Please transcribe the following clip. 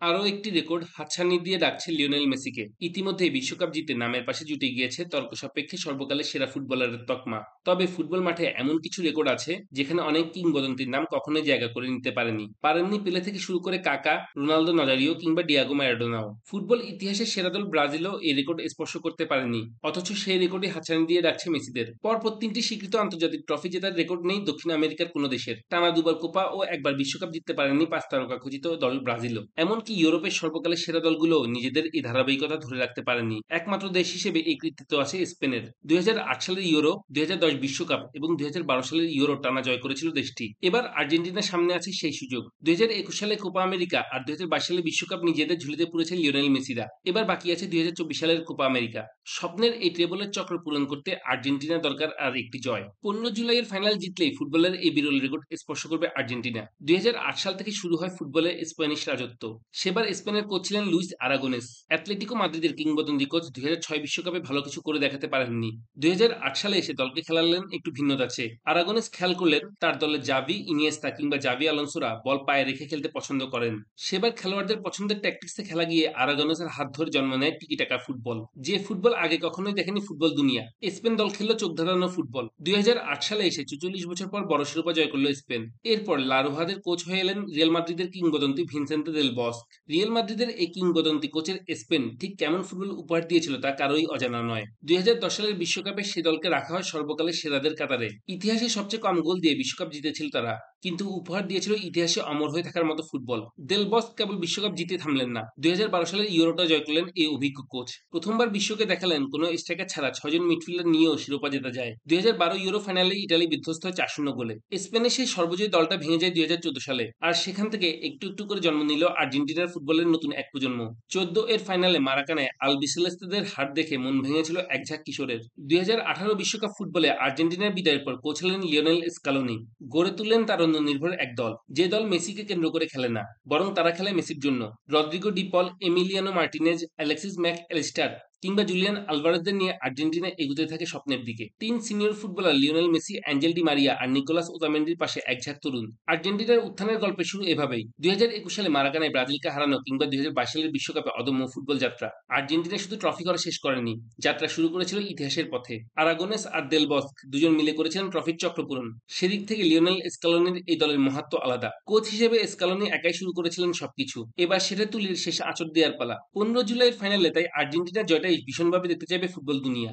আরও একটি রেকর্ড হাতছানি দিয়ে ডাকছে লিওনেল মেসিকে। ইতিমধ্যেই বিশ্বকাপ জিতে নামের পাশে জুটে গিয়েছে তর্ক সাপেক্ষে সর্বকালের সেরা ফুটবলারের তকমা। তবে ফুটবল মাঠে এমন কিছু রেকর্ড আছে যেখানে অনেক কিংবদন্তির নাম কখনোই জায়গা করে নিতে পারেননি পেলে থেকে শুরু করে কাকা, রোনালদো নাজারিও কিংবা ডিয়াগো ম্যারাডোনাও। ফুটবল ইতিহাসের সেরা দল ব্রাজিলও এই রেকর্ড স্পর্শ করতে পারেনি, অথচ সেই রেকর্ডই হাতছানি দিয়ে ডাকছে মেসিদের। পরপর তিনটি স্বীকৃত আন্তর্জাতিক ট্রফি জেতার রেকর্ড নেই দক্ষিণ আমেরিকার কোনো দেশের। টানা দুবার কোপা ও একবার বিশ্বকাপ জিততে পারেনি পাঁচ তারকা খচিত দল ব্রাজিলও। এমনকি ইউরোপের সর্বকালের সেরা দলগুলো নিজেদের এই ধারাবাহিকতা ধরে রাখতে পারেনি। একমাত্র দেশ হিসেবে এই কৃতিত্ব আছে স্পেনের। ২০০৮ সালের ইউরো, ২০১০ বিশ্বকাপ এবং ২০১২ সালের ইউরো টানা জয় করেছিল দেশটি। এবার আর্জেন্টিনার সামনে আছে সেই সুযোগ। ২০২১ সালে কোপা আমেরিকা আর ২০২২ সালে বিশ্বকাপ নিজেদের ঝুলিতে পুরেছে লিওনেল মেসিরা। এবার বাকি আছে ২০২৪ সালের কোপা আমেরিকা। স্বপ্নের এই ট্রেবলের চক্র পূরণ করতে আর্জেন্টিনা দরকার আর একটি জয়। ১৫ জুলাইয়ের ফাইনাল জিতলেই ফুটবলের এই বিরল রেকর্ড স্পর্শ করবে আর্জেন্টিনা। ২০০৮ সাল থেকে শুরু হয় ফুটবলের স্প্যানিশ রাজত্ব। সেবার স্পেনের কোচ ছিলেন লুইস আরাগোনেস। অ্যাটলেটিকো মাদ্রিদের কিংবদন্তি কোচ ২০০৬ বিশ্বকাপে ভালো কিছু করে দেখাতে পারেননি। ২০০৮ সালে এসে দলকে খেলালেন একটু ভিন্নতা চেয়ে। আরাগোনেস খেয়াল করলেন তার দলে জাভি, ইনিয়েস্তা কিংবা জাভি আলোনসোরা বল পায়ে রেখে খেলতে পছন্দ করেন। সেবার খেলোয়াড়দের পছন্দের ট্যাকটিক্সে খেলা গিয়ে আরাগোনেসের হাত ধরে জন্ম নেয় টিকি টাকা ফুটবল, যে ফুটবল আগে কখনোই দেখেনি ফুটবল দুনিয়া। স্পেন দল খেললো চোখ ধাঁধানো ফুটবল। ২০০৮ সালে এসে ৪৪ বছর পর বড় শিরোপা জয় করলো স্পেন। এরপর লা রোহাদের কোচ হয়ে এলেন রিয়াল মাদ্রিদের কিংবদন্তি ভিনসেন্তে দেল বস্ক। রিয়াল মাদ্রিদের এই কিংবদন্তি কোচের স্পেন ঠিক কেমন ফুটবল উপহার দিয়েছিল তা কারোই অজানা নয়। ২০১০ সালের বিশ্বকাপে সে দলকে রাখা হয় সর্বকালের সেরাদের কাতারে। ইতিহাসে সবচেয়ে কম গোল দিয়ে বিশ্বকাপ জিতেছিল তারা, কিন্তু উপহার দিয়েছিল ইতিহাসে অমর হয়ে থাকার মতো ফুটবল। দেল বস্ক কেবল বিশ্বকাপ জিতে থামলেন না, ২০১২ সালের ইউরোটা জয় করলেন এই অভিজ্ঞ কোচ। প্রথমবার বিশ্বকে দেখালেন কোনো স্ট্রাইকার ছাড়া ৬ জন মিডফিল্ডার নিয়েও শিরোপা জেতা যায়। ২০১২ ইউরো ফাইনালে ইতালি বিধ্বস্ত হয় ৪-০ গোলে। স্পেনের সেই সর্বজয়ী দলটা ভেঙে যায় ২০১৪ সালে, আর সেখান থেকে একটু একটু করে জন্ম নিল আর্জেন্টিনার ফুটবলের নতুন এক প্রজন্ম। ১৪ এর ফাইনালে মারাকানায় আলবিসেলেস্তেদের হার দেখে মন ভেঙেছিল একঝাঁক কিশোরের। ২০১৮ বিশ্বকাপ ফুটবলে আর্জেন্টিনার বিদায়ের পর কোচ হলেন লিওনেল স্কালোনি। গড়ে তুললেন তারুণ্য নির্ভর এক দল, যে দল মেসিকে কেন্দ্র করে খেলে না, বরং তারা খেলে মেসির জন্য। Rodrigo De Paul, Emiliano Martinez, Alexis Mac Allister কিংবা জুলিয়ান আলভারেজদের নিয়ে আর্জেন্টিনা এগুতে থাকে স্বপ্নের দিকে। তিন senior footballer Lionel Messi, Angel Di Maria আর নিকোলাস ওতামেন্ডির পাশে একঝাঁক তরুণ। আর্জেন্টিনার উত্থানের গল্পের শুরু এভাবেই। ২০২১ সালে মারাকানায় ব্রাজিলকে হারানো কিংবা ২০২২ সালের বিশ্বকাপে অদম্য ফুটবল যাত্রা। আর্জেন্টিনা শুধু ট্রফি করা শেষ করেনি, যাত্রা শুরু করেছিল ইতিহাসের পথে। আরাগোনেস আর দেল বস্ক দুজন মিলে করেছিলেন ট্রফির চক্র পূরণ। সেদিক থেকে লিওনেল স্কালোনির এই দলের মাহাত্ম্য আলাদা। কোচ হিসেবে স্কালোনি একাই শুরু করেছিলেন সবকিছু, এবার সেটা তুলির শেষে আঁচড় দেওয়ার পালা। ১৫ জুলাইয়ের ফাইনালে তাই আর্জেন্টিনার জয়টাই ভীষণভাবে দেখতে চাইবে ফুটবল দুনিয়া।